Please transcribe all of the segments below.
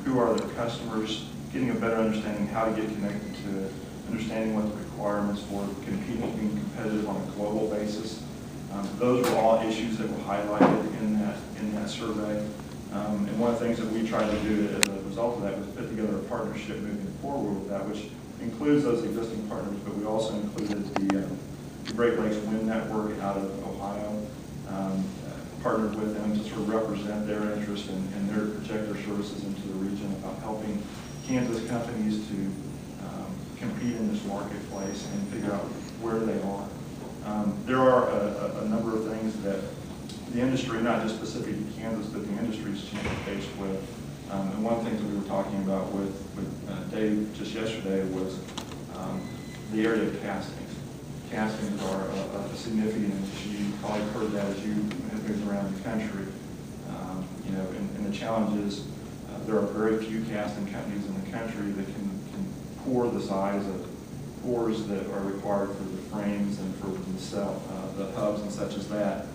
who are their customers, getting a better understanding how to get connected to it, understanding what the requirements for competing, being competitive on a global basis. Those were all issues that were highlighted in that survey. And one of the things that we tried to do as a result of that was put together a partnership moving forward with that, which includes those existing partners, but we also included the Great Lakes Wind Network out of Ohio, partnered with them to sort of represent their interest and their project their services into the region about helping Kansas companies to compete in this marketplace and figure out where they are. There are a number of things that the industry, not just specific to Kansas, but the industry is faced with. And one of the things that we were talking about with Dave just yesterday was the area of castings. Castings are a significant issue. You probably heard that as you have moved around the country. And the challenge is there are very few casting companies in the country that can pour the size of pours that are required for the frames and for the hubs and such as that.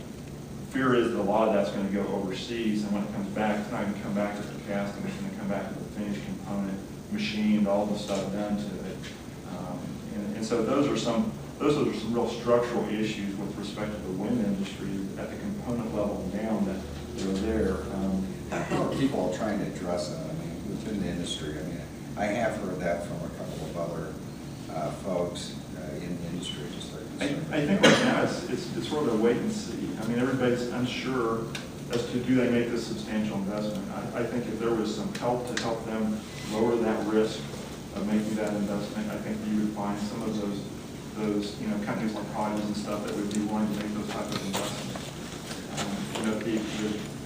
Fear is that a lot of that's going to go overseas, and when it comes back, it's not going to come back to the casting. It's going to come back to the finished component, machined, all the stuff done to it. And so those are some real structural issues with respect to the wind industry at the component level down that they're there. How are people trying to address that? I mean, within the industry, I mean, I have heard that from a couple of other folks in the industry. Just like I think right now it's sort of a wait and see. I mean, everybody's unsure as to do they make this substantial investment. I think if there was some help to help them lower that risk of making that investment, I think you would find some of those companies like Hutchinson and stuff that would be willing to make those type of investments.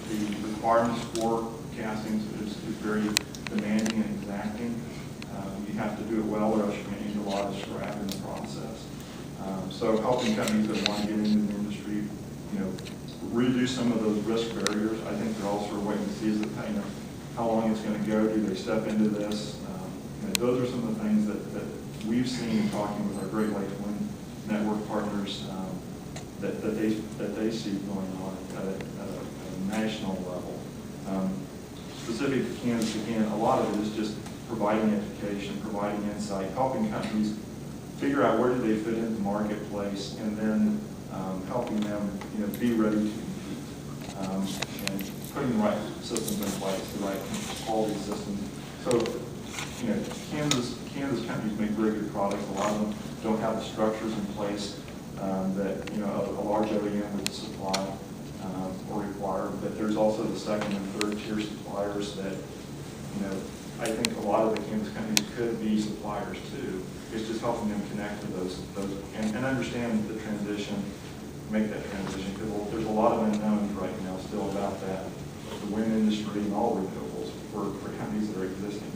The requirements for castings is very demanding and exacting. You have to do it well, or else you're going to use a lot of scrap in the process. So helping companies that want to get into the industry, reduce some of those risk barriers. I think they're all sort of waiting to see how long it's going to go. Do they step into this? Those are some of the things that we've seen in talking with our Great Lakes Wind Network partners that they see going on at a national level. Specific to Kansas, again, a lot of it is just providing education, providing insight, helping companies figure out where do they fit in the marketplace, and then helping them be ready to compete, and putting the right systems in place, the right quality systems. So, Kansas companies make very good products. A lot of them don't have the structures in place that a large OEM would supply or require. But there's also the second and third tier suppliers that I think a lot of the Kansas companies could be suppliers too. It's just helping them connect to those and understand the transition, make that transition, because there's a lot of unknowns right now still about that, the wind industry and all renewables for companies that are existing.